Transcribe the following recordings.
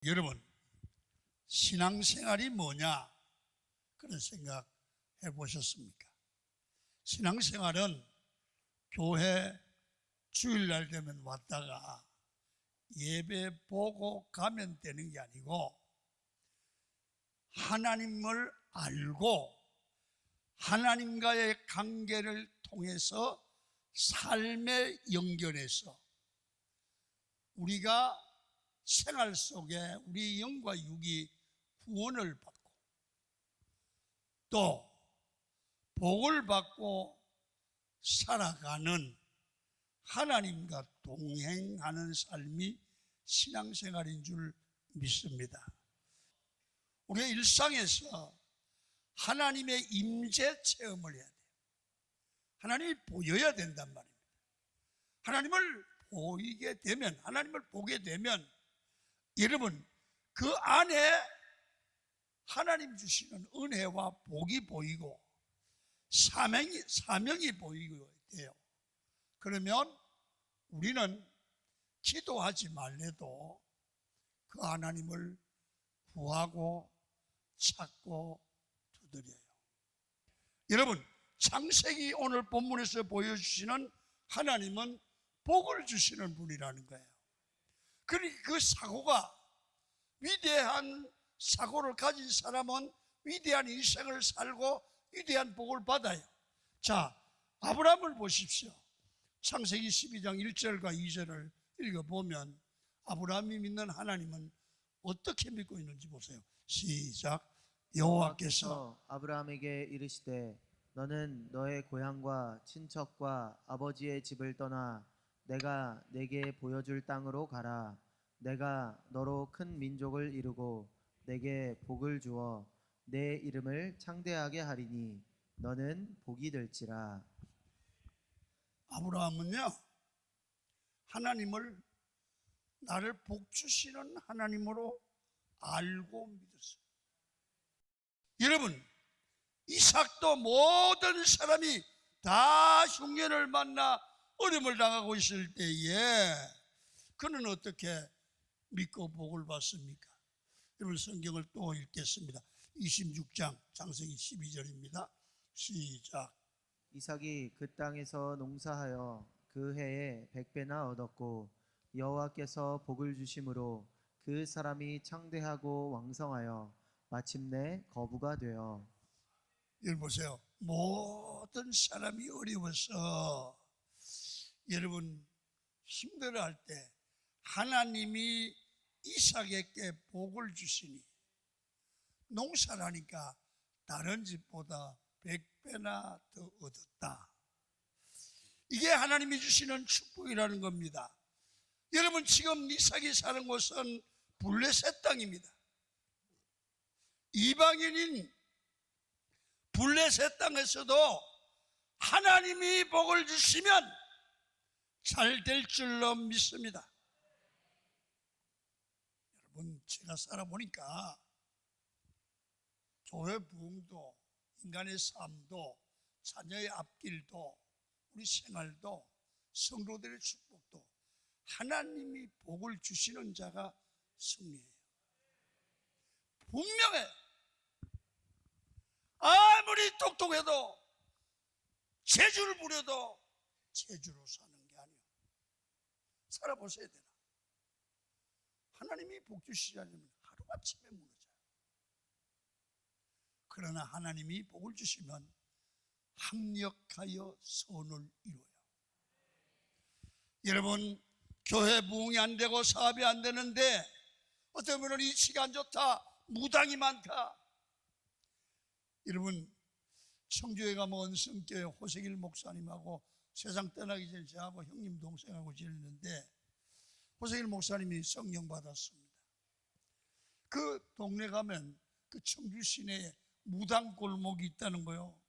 여러분, 신앙생활이 뭐냐? 그런 생각 해보셨습니까? 신앙생활은 교회 주일날 되면 왔다가 예배 보고 가면 되는 게 아니고, 하나님을 알고 하나님과의 관계를 통해서 삶에 연결해서 우리가 생활 속에 우리 영과 육이 구원을 받고 또 복을 받고 살아가는, 하나님과 동행하는 삶이 신앙생활인 줄 믿습니다. 우리의 일상에서 하나님의 임재 체험을 해야 돼요. 하나님이 보여야 된단 말입니다. 하나님을 보이게 되면, 하나님을 보게 되면 여러분, 그 안에 하나님 주시는 은혜와 복이 보이고 사명이 보이게 돼요. 그러면 우리는 기도하지 말래도 그 하나님을 구하고 찾고 두드려요. 여러분, 창세기 오늘 본문에서 보여주시는 하나님은 복을 주시는 분이라는 거예요. 그러니까 그 사고가, 위대한 사고를 가진 사람은 위대한 인생을 살고 위대한 복을 받아요. 자, 아브라함을 보십시오. 창세기 12장 1절과 2절을 읽어보면 아브라함이 믿는 하나님은 어떻게 믿고 있는지 보세요. 시작. 여호와께서 아브라함에게 이르시되 너는 너의 고향과 친척과 아버지의 집을 떠나 내가 네게 보여줄 땅으로 가라. 내가 너로 큰 민족을 이루고 네게 복을 주어 내 이름을 창대하게 하리니 너는 복이 될지라. 아브라함은요, 하나님을 나를 복 주시는 하나님으로 알고 믿었어요. 여러분, 이삭도 모든 사람이 다 흉년을 만나 어려움을 당하고 있을 때에 그는 어떻게 믿고 복을 받습니까? 여러분, 성경을 또 읽겠습니다. 26장 창세기 12절입니다. 시작. 이삭이 그 땅에서 농사하여 그 해에 100배나 얻었고 여호와께서 복을 주심으로 그 사람이 창대하고 왕성하여 마침내 거부가 되어. 여러분 보세요. 모든 사람이 어려워서 여러분 힘들어할 때 하나님이 이삭에게 복을 주시니 농사를 하니까 다른 집보다 100배나 더 얻었다. 이게 하나님이 주시는 축복이라는 겁니다. 여러분, 지금 이삭이 사는 곳은 블레셋 땅입니다. 이방인인 블레셋 땅에서도 하나님이 복을 주시면 잘 될 줄로 믿습니다. 여러분, 제가 살아보니까 교회 부흥도, 인간의 삶도, 자녀의 앞길도, 우리 생활도, 성도들의 축복도 하나님이 복을 주시는 자가 승리해요. 분명해. 아무리 똑똑해도 재주를 부려도 재주로 사는 게 아니에요. 살아보셔야 되나? 하나님이 복 주시지 않으면 하루아침에 무너져요. 그러나 하나님이 복을 주시면 합력하여 선을 이루어요. 여러분, 교회 부흥이 안 되고 사업이 안 되는데 어떤 분은 이치가 안 좋다, 무당이 많다. 여러분, 청주에 가면 언성교회 호세길 목사님하고 세상 떠나기 전에 저하고 형님 동생하고 지냈는데 호세길 목사님이 성령 받았습니다. 그 동네 가면 그 청주 시내에 무당 골목이 있다는 거요.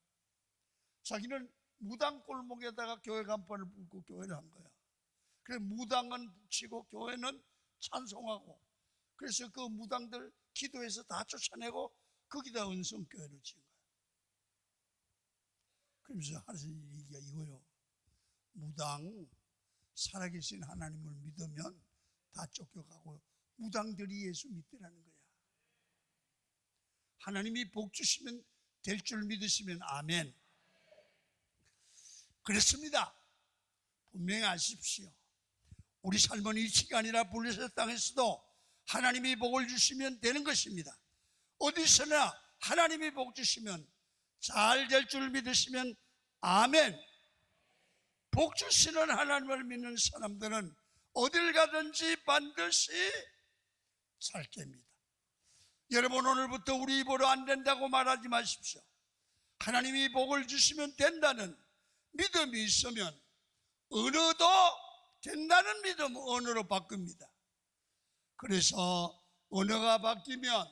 자기는 무당 골목에다가 교회 간판을 붙고 교회를 한 거야. 그래서 무당은 붙이고 교회는 찬송하고, 그래서 그 무당들 기도해서 다 쫓아내고 거기다 은성교회를 지은 거야. 그러면서 하시는 얘기가 이거요. 무당, 살아계신 하나님을 믿으면 다 쫓겨가고 무당들이 예수 믿더라는 거야. 하나님이 복 주시면 될 줄 믿으시면 아멘. 그렇습니다. 분명히 아십시오. 우리 삶은 일치가 아니라 블레셋 땅에서도 하나님이 복을 주시면 되는 것입니다. 어디서나 하나님이 복 주시면 잘 될 줄 믿으시면 아멘. 복 주시는 하나님을 믿는 사람들은 어딜 가든지 반드시 잘 됩니다. 여러분, 오늘부터 우리 입으로 안 된다고 말하지 마십시오. 하나님이 복을 주시면 된다는 믿음이 있으면 언어도 된다는 믿음 언어로 바꿉니다. 그래서 언어가 바뀌면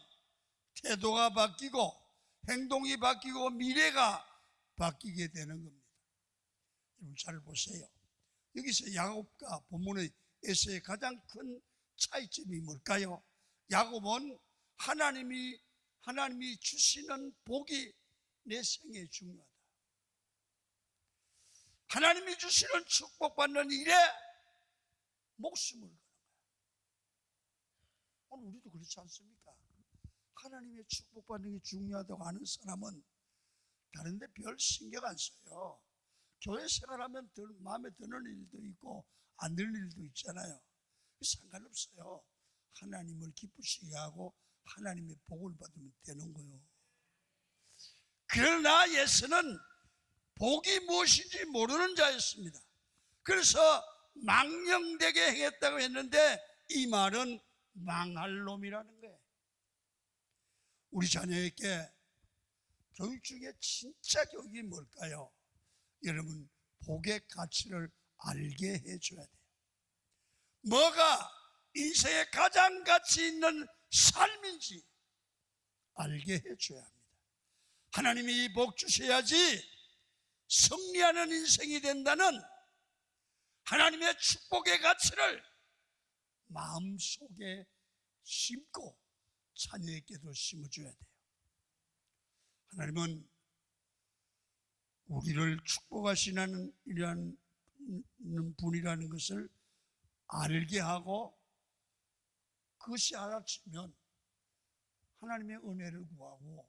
태도가 바뀌고 행동이 바뀌고 미래가 바뀌게 되는 겁니다. 여러분 잘 보세요. 여기서 야곱과 본문의 에서의 가장 큰 차이점이 뭘까요? 야곱은 하나님이 주시는 복이 내 생에 중요하다. 하나님이 주시는 축복받는 일에 목숨을 거는 거야. 오늘 우리도 그렇지 않습니까? 하나님의 축복받는 게 중요하다고 하는 사람은 다른 데 별 신경 안 써요. 교회 생활하면 마음에 드는 일도 있고 안 드는 일도 있잖아요. 상관없어요. 하나님을 기쁘시게 하고 하나님의 복을 받으면 되는 거예요. 그러나 예수는 복이 무엇인지 모르는 자였습니다. 그래서 망령되게 행했다고 했는데 이 말은 망할 놈이라는 거예요. 우리 자녀에게 교육 중에 진짜 교육이 뭘까요? 여러분, 복의 가치를 알게 해줘야 돼요. 뭐가 인생에 가장 가치 있는 삶인지 알게 해줘야 합니다. 하나님이 복 주셔야지 승리하는 인생이 된다는 하나님의 축복의 가치를 마음속에 심고 자녀에게도 심어줘야 돼요. 하나님은 우리를 축복하시는 분이라는 것을 알게 하고 그것이 알아지면 하나님의 은혜를 구하고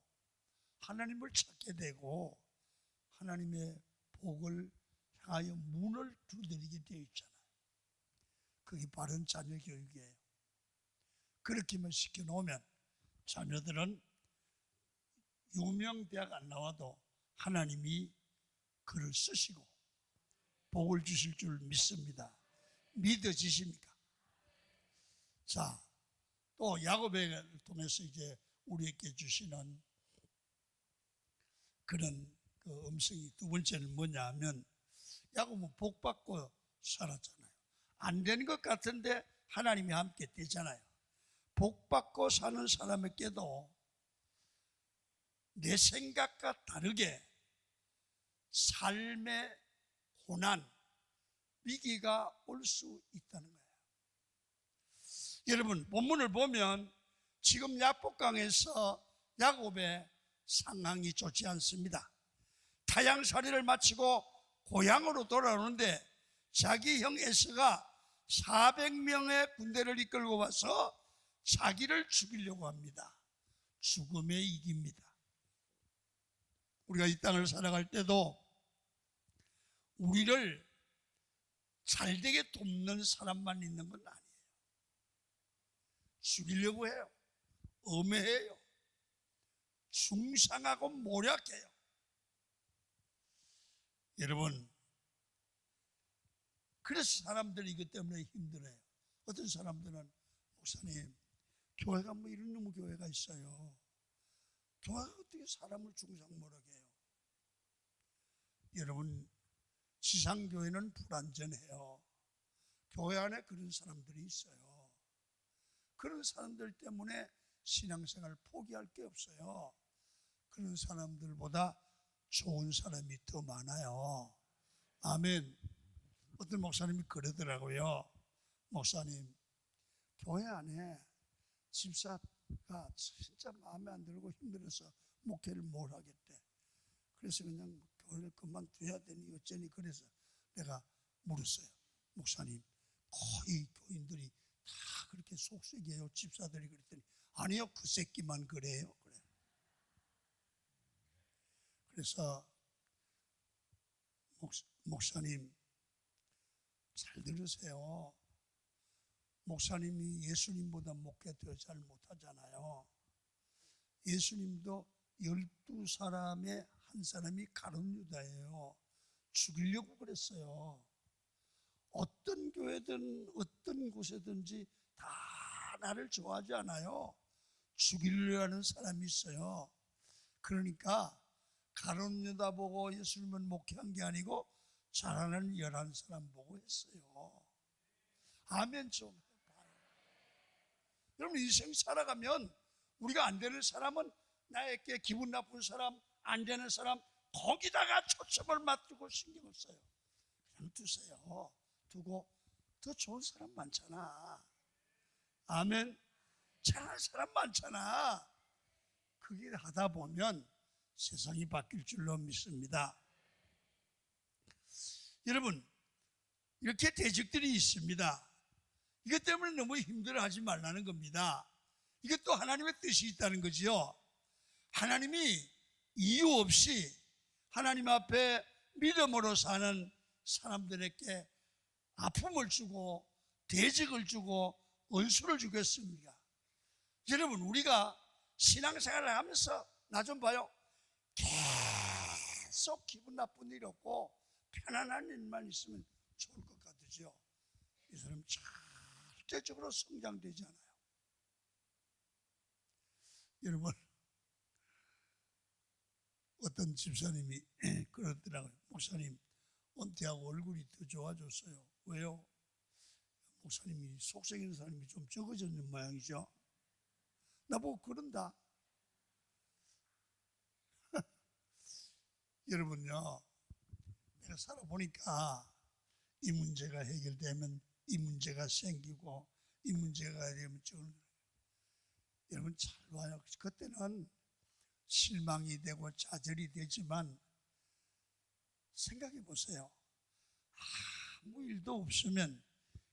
하나님을 찾게 되고 하나님의 복을 향하여 문을 두드리게 되어 있잖아요. 그게 바른 자녀 교육이에요. 그렇게만 시켜놓으면 자녀들은 유명대학 안 나와도 하나님이 글을 쓰시고 복을 주실 줄 믿습니다. 믿어지십니까? 자, 또 야곱을 통해서 이제 우리에게 주시는 그런 그 음성이 두 번째는 뭐냐 하면 야곱은 복 받고 살았잖아요. 안 되는 것 같은데 하나님이 함께 되잖아요. 복 받고 사는 사람에게도 내 생각과 다르게 삶의 고난, 위기가 올 수 있다는 거예요. 여러분, 본문을 보면 지금 야복강에서 야곱의 상황이 좋지 않습니다. 타향살이를 마치고 고향으로 돌아오는데 자기 형 에서가 400명의 군대를 이끌고 와서 자기를 죽이려고 합니다. 죽음에 이깁니다. 우리가 이 땅을 살아갈 때도 우리를 잘되게 돕는 사람만 있는 건 아니에요. 죽이려고 해요. 엄해해요. 중상하고 모략해요. 여러분, 그래서 사람들이 이것 때문에 힘들어요. 어떤 사람들은 목사님, 교회가 뭐 이런 놈의 교회가 있어요. 교회가 어떻게 사람을 중상모략 해요? 여러분, 지상교회는 불완전해요. 교회 안에 그런 사람들이 있어요. 그런 사람들 때문에 신앙생활을 포기할 게 없어요. 그런 사람들보다 좋은 사람이 더 많아요. 아멘. 어떤 목사님이 그러더라고요. 목사님, 교회 안에 집사가 진짜 마음에 안 들고 힘들어서 목회를 못 하겠대. 그래서 그냥 교회를 그만둬야 되니 어쩌니. 그래서 내가 물었어요. 목사님, 거의 교인들이 다 그렇게 속썩여요. 집사들이 그랬더니 아니요, 그 새끼만 그래요. 그래. 그래서 목사님 잘 들으세요. 목사님이 예수님보다 목회 더 잘 못하잖아요. 예수님도 12사람의 한 사람이 가룟 유다예요. 죽이려고 그랬어요. 어떤 교회든 어떤 곳에든지 다 나를 좋아하지 않아요. 죽이려 하는 사람이 있어요. 그러니까 가룟 유다 보고 예수님은 목회한 게 아니고 잘하는 11사람 보고 했어요. 아멘 좀 해봐요. 여러분, 인생 살아가면 우리가 안 되는 사람은 나에게 기분 나쁜 사람, 안 되는 사람 거기다가 초점을 맞추고 신경을 써요. 그냥 두세요. 두고 더 좋은 사람 많잖아. 아멘. 잘하는 사람 많잖아. 그게 하다 보면 세상이 바뀔 줄로 믿습니다. 여러분, 이렇게 대적들이 있습니다. 이것 때문에 너무 힘들어하지 말라는 겁니다. 이것도 하나님의 뜻이 있다는 거지요. 하나님이 이유 없이 하나님 앞에 믿음으로 사는 사람들에게 아픔을 주고 대적을 주고 원수를 주겠습니까? 여러분, 우리가 신앙생활을 하면서 나 좀 봐요. 계속 기분 나쁜 일 없고 편안한 일만 있으면 좋을 것 같으죠. 이 사람 절대적으로 성장되지 않아요. 여러분, 어떤 집사님이 그러더라고요. 목사님, 은퇴하고 얼굴이 더 좋아졌어요. 왜요? 목사님이 속썩이는 사람이 좀 적어졌는 모양이죠. 나보고 그런다. 여러분요, 내가 살아보니까 이 문제가 해결되면 이 문제가 생기고 이 문제가 되면 저는, 여러분 잘 봐요. 그때는 실망이 되고 좌절이 되지만 생각해 보세요. 아무 일도 없으면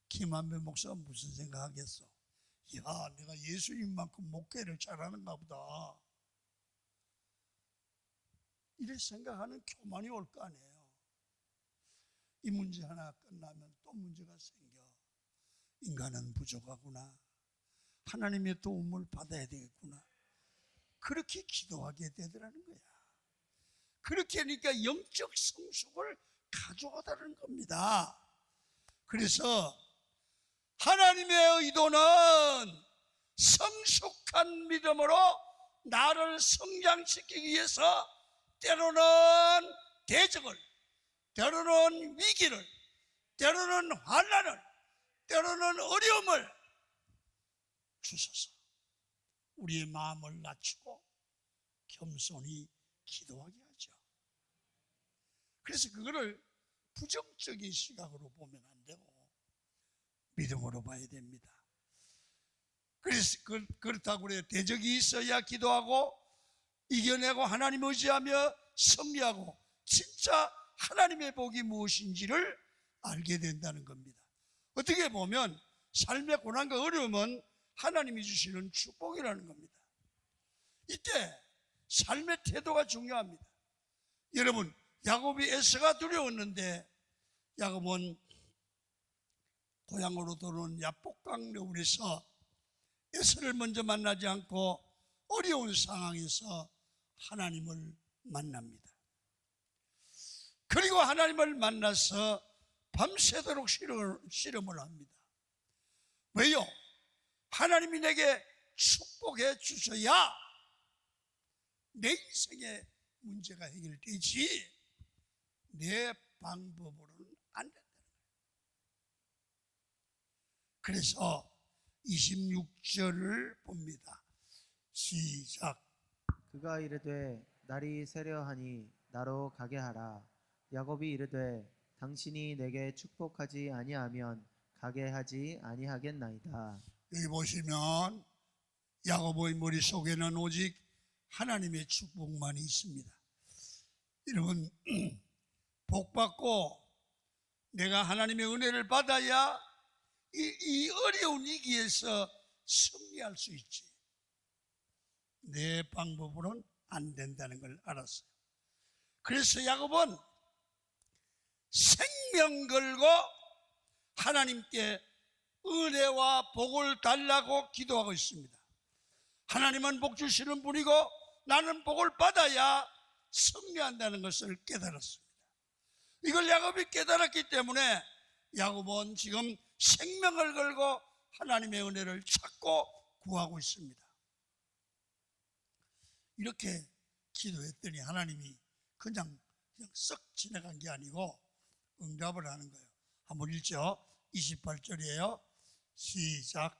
김한배 목사가 무슨 생각하겠어? 야, 내가 예수님만큼 목회를 잘하는가 보다. 이렇게 생각하는 교만이 올 거 아니에요. 이 문제 하나 끝나면 또 문제가 생겨. 인간은 부족하구나. 하나님의 도움을 받아야 되겠구나. 그렇게 기도하게 되더라는 거야. 그렇게 하니까 영적 성숙을 가져오다는 겁니다. 그래서 하나님의 의도는 성숙한 믿음으로 나를 성장시키기 위해서 때로는 대적을, 때로는 위기를, 때로는 환난을, 때로는 어려움을 주셔서 우리의 마음을 낮추고 겸손히 기도하게 하죠. 그래서 그거를 부정적인 시각으로 보면 안 되고 믿음으로 봐야 됩니다. 그래서 그렇다고 그래요. 대적이 있어야 기도하고 이겨내고 하나님 의지하며 승리하고 진짜 하나님의 복이 무엇인지를 알게 된다는 겁니다. 어떻게 보면 삶의 고난과 어려움은 하나님이 주시는 축복이라는 겁니다. 이때 삶의 태도가 중요합니다. 여러분, 야곱이 에서가 두려웠는데 야곱은 고향으로 돌아온 야복강 너울에서 에서를 먼저 만나지 않고 어려운 상황에서 하나님을 만납니다. 그리고 하나님을 만나서 밤새도록 실험을 합니다. 왜요? 하나님이 내게 축복해 주셔야 내 인생의 문제가 해결되지 내 방법으로는 안 된다는 거예요. 그래서 26절을 봅니다. 시작. 그가 이르되 날이 새려하니 나로 가게 하라. 야곱이 이르되 당신이 내게 축복하지 아니하면 가게 하지 아니하겠나이다. 여기 보시면 야곱의 머릿속에는 오직 하나님의 축복만이 있습니다. 여러분, 복받고 내가 하나님의 은혜를 받아야 이 어려운 위기에서 승리할 수 있지. 내 방법으로는 안 된다는 걸 알았어요. 그래서 야곱은 생명 걸고 하나님께 은혜와 복을 달라고 기도하고 있습니다. 하나님은 복 주시는 분이고 나는 복을 받아야 승리한다는 것을 깨달았습니다. 이걸 야곱이 깨달았기 때문에 야곱은 지금 생명을 걸고 하나님의 은혜를 찾고 구하고 있습니다. 이렇게 기도했더니 하나님이 그냥 썩 지나간 게 아니고 응답을 하는 거예요. 한번 읽죠. 28절이에요. 시작.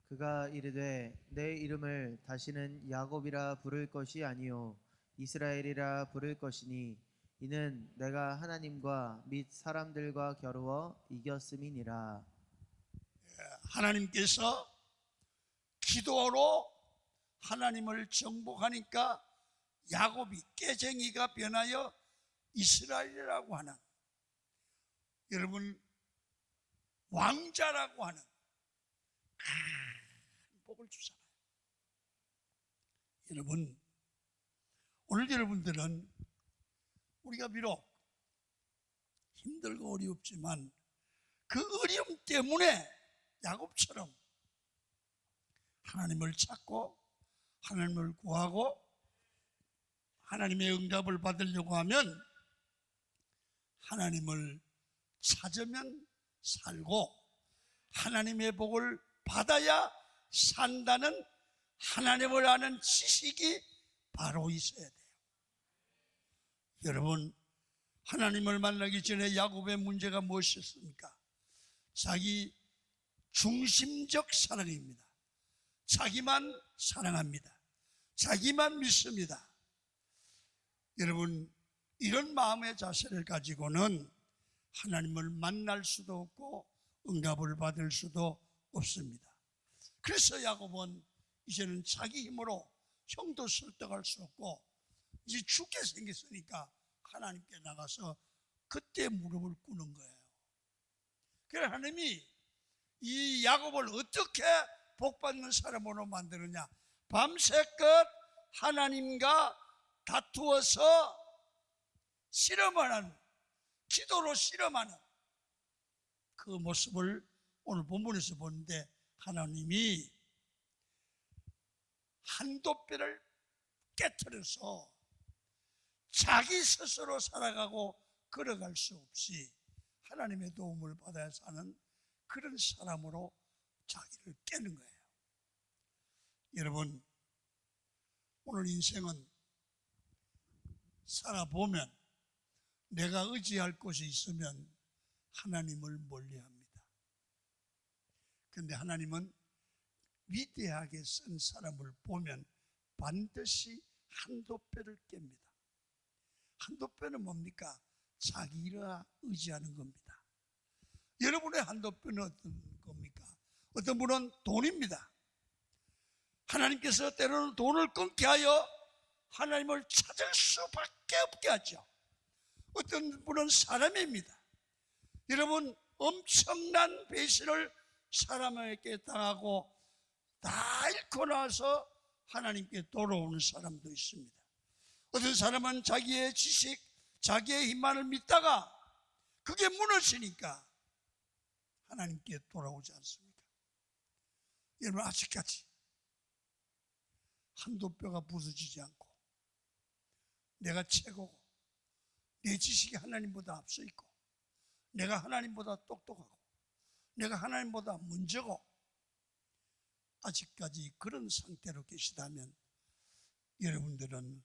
그가 이르되 내 이름을 다시는 야곱이라 부를 것이 아니요 이스라엘이라 부를 것이니 이는 내가 하나님과 및 사람들과 겨루어 이겼음이니라. 하나님께서 기도로 하나님을 정복하니까 야곱이 깨쟁이가 변하여 이스라엘이라고 하는, 여러분 왕자라고 하는 큰 복을 주잖아요. 여러분, 오늘 여러분들은 우리가 비록 힘들고 어렵지만 그 어려움 때문에 야곱처럼 하나님을 찾고 하나님을 구하고 하나님의 응답을 받으려고 하면 하나님을 찾으면 살고 하나님의 복을 받아야 산다는 하나님을 아는 지식이 바로 있어야 돼요. 여러분, 하나님을 만나기 전에 야곱의 문제가 무엇이었습니까? 자기 중심적 사랑입니다. 자기만 사랑합니다. 자기만 믿습니다. 여러분, 이런 마음의 자세를 가지고는 하나님을 만날 수도 없고 응답을 받을 수도 없습니다. 그래서 야곱은 이제는 자기 힘으로 형도 설득할 수 없고 이제 죽게 생겼으니까 하나님께 나가서 그때 무릎을 꿇는 거예요. 그래서 하나님이 이 야곱을 어떻게 복받는 사람으로 만드느냐, 밤새껏 하나님과 다투어서 실험하는, 기도로 실험하는 그 모습을 오늘 본문에서 보는데 하나님이 한돛배를 깨트려서 자기 스스로 살아가고 걸어갈 수 없이 하나님의 도움을 받아야 사는 그런 사람으로 자기를 깨는 거예요. 여러분, 오늘 인생은 살아보면 내가 의지할 곳이 있으면 하나님을 멀리합니다. 그런데 하나님은 위대하게 쓴 사람을 보면 반드시 한돛배를 깹니다. 한돛배는 뭡니까? 자기를 의지하는 겁니다. 여러분의 한돛배는 어떤 겁니까? 어떤 분은 돈입니다. 하나님께서 때로는 돈을 끊게 하여 하나님을 찾을 수밖에 없게 하죠. 어떤 분은 사람입니다. 여러분, 엄청난 배신을 사람에게 당하고 다 잃고 나서 하나님께 돌아오는 사람도 있습니다. 어떤 사람은 자기의 지식, 자기의 힘만을 믿다가 그게 무너지니까 하나님께 돌아오지 않습니까? 여러분, 아직까지 한돛뼈가 부서지지 않고 내가 최고고 내 지식이 하나님보다 앞서 있고 내가 하나님보다 똑똑하고 내가 하나님보다 먼저고 아직까지 그런 상태로 계시다면 여러분들은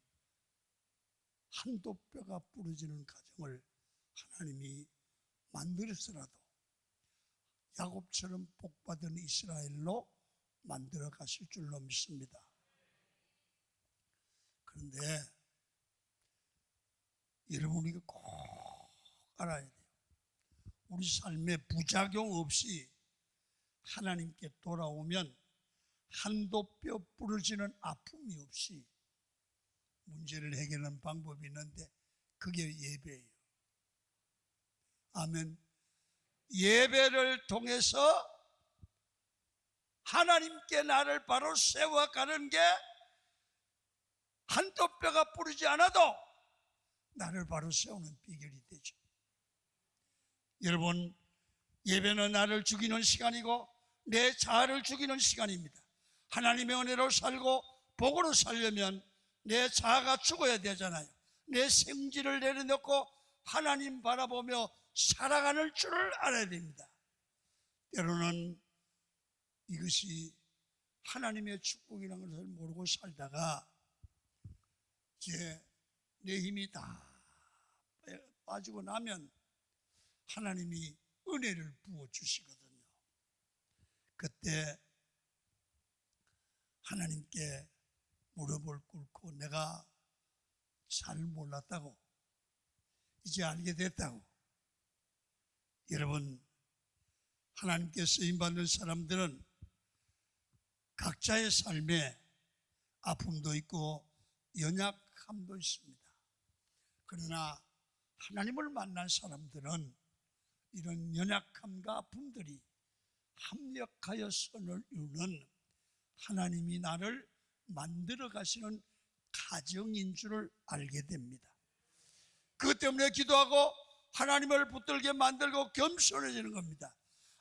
한돛뼈가 부러지는 가정을 하나님이 만들어서라도 야곱처럼 복받은 이스라엘로 만들어 가실 줄로 믿습니다. 그런데 여러분이 꼭 알아야 돼요. 우리 삶에 부작용 없이 하나님께 돌아오면 한돛뼈 부러지는 아픔이 없이 문제를 해결하는 방법이 있는데 그게 예배예요. 아멘. 예배를 통해서 하나님께 나를 바로 세워가는 게 한도 뼈가 부르지 않아도 나를 바로 세우는 비결이 되죠. 여러분, 예배는 나를 죽이는 시간이고 내 자아를 죽이는 시간입니다. 하나님의 은혜로 살고 복으로 살려면 내 자아가 죽어야 되잖아요. 내 생지를 내려놓고 하나님 바라보며 살아가는 줄을 알아야 됩니다. 때로는 이것이 하나님의 축복이라는 것을 모르고 살다가 이제 내 힘이 다 빠지고 나면 하나님이 은혜를 부어주시거든요. 그때 하나님께 무릎을 꿇고 내가 잘 몰랐다고, 이제 알게 됐다고. 여러분, 하나님께 쓰임받는 사람들은 각자의 삶에 아픔도 있고 연약함도 있습니다. 그러나 하나님을 만난 사람들은 이런 연약함과 아픔들이 합력하여 선을 이루는 하나님이 나를 만들어 가시는 가정인 줄을 알게 됩니다. 그것 때문에 기도하고 하나님을 붙들게 만들고 겸손해지는 겁니다.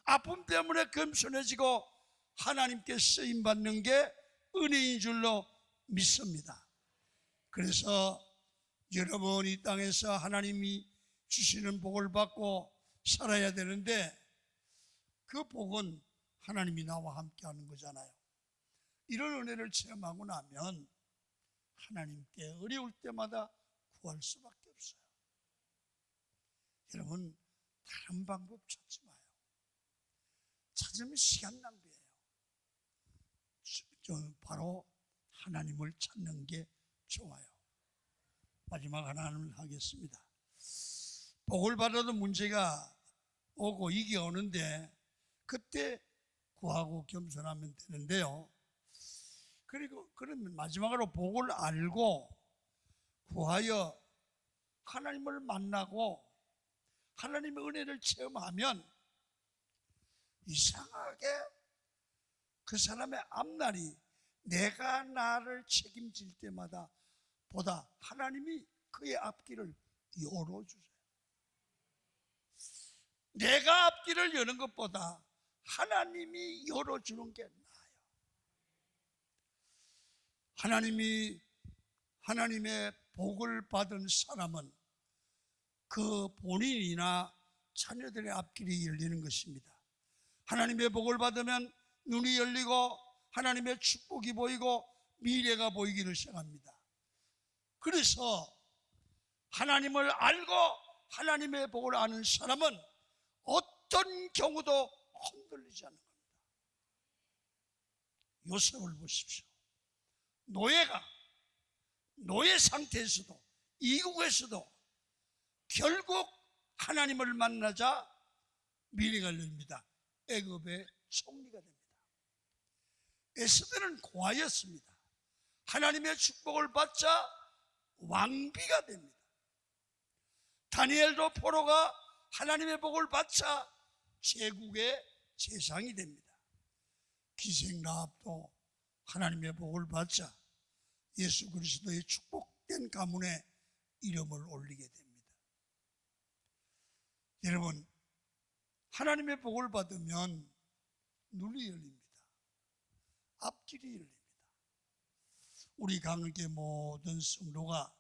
아픔 때문에 겸손해지고 하나님께 쓰임받는 게 은혜인 줄로 믿습니다. 그래서 여러분 이 땅에서 하나님이 주시는 복을 받고 살아야 되는데 그 복은 하나님이 나와 함께 하는 거잖아요. 이런 은혜를 체험하고 나면 하나님께 어려울 때마다 구할 수밖에 없어요. 여러분, 다른 방법 찾지 마요. 찾으면 시간 낭비예요. 바로 하나님을 찾는 게 좋아요. 마지막 하나를 하겠습니다. 복을 받아도 문제가 오고 이게 오는데 그때 구하고 겸손하면 되는데요. 그리고 그러면 마지막으로 복을 알고 구하여 하나님을 만나고 하나님의 은혜를 체험하면 이상하게 그 사람의 앞날이 내가 나를 책임질 때마다 보다 하나님이 그의 앞길을 열어주세요. 내가 앞길을 여는 것보다 하나님이 열어주는 게 나아요. 하나님의 복을 받은 사람은 그 본인이나 자녀들의 앞길이 열리는 것입니다. 하나님의 복을 받으면 눈이 열리고 하나님의 축복이 보이고 미래가 보이기를 시작합니다. 그래서 하나님을 알고 하나님의 복을 아는 사람은 어떤 경우도 흔들리지 않는 겁니다. 요셉을 보십시오. 노예 상태에서도 이국에서도 결국 하나님을 만나자 미래가 열립니다. 애굽의 총리가 됩니다. 에스더는 고아였습니다. 하나님의 축복을 받자 왕비가 됩니다. 다니엘도 포로가 하나님의 복을 받자 제국의 제상이 됩니다. 기생라합도 하나님의 복을 받자 예수 그리스도의 축복된 가문에 이름을 올리게 됩니다. 여러분, 하나님의 복을 받으면 눈이 열립니다. 앞길이 열립니다. 우리 강의의 모든 성도가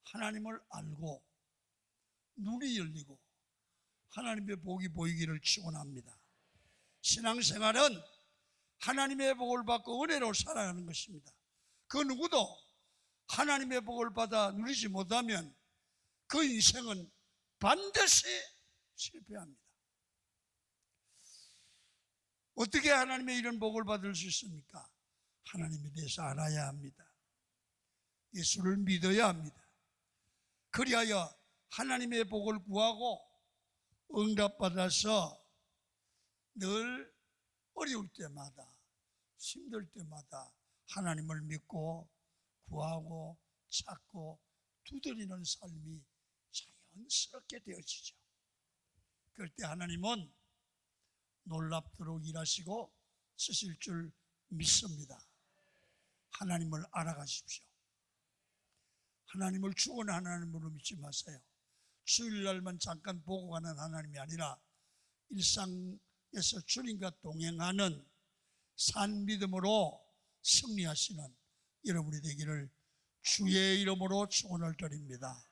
하나님을 알고 눈이 열리고 하나님의 복이 보이기를 축원합니다. 신앙생활은 하나님의 복을 받고 은혜로 살아가는 것입니다. 그 누구도 하나님의 복을 받아 누리지 못하면 그 인생은 반드시 실패합니다. 어떻게 하나님의 이런 복을 받을 수 있습니까? 하나님에 대해서 알아야 합니다. 예수를 믿어야 합니다. 그리하여 하나님의 복을 구하고 응답받아서 늘 어려울 때마다 힘들 때마다 하나님을 믿고 구하고 찾고 두드리는 삶이 자연스럽게 되어지죠. 그럴 때 하나님은 놀랍도록 일하시고 쓰실 줄 믿습니다. 하나님을 알아가십시오. 하나님을 죽은 하나님으로 믿지 마세요. 주일날만 잠깐 보고 가는 하나님이 아니라 일상에서 주님과 동행하는 산 믿음으로 승리하시는 여러분이 되기를 주의 이름으로 축원을 드립니다.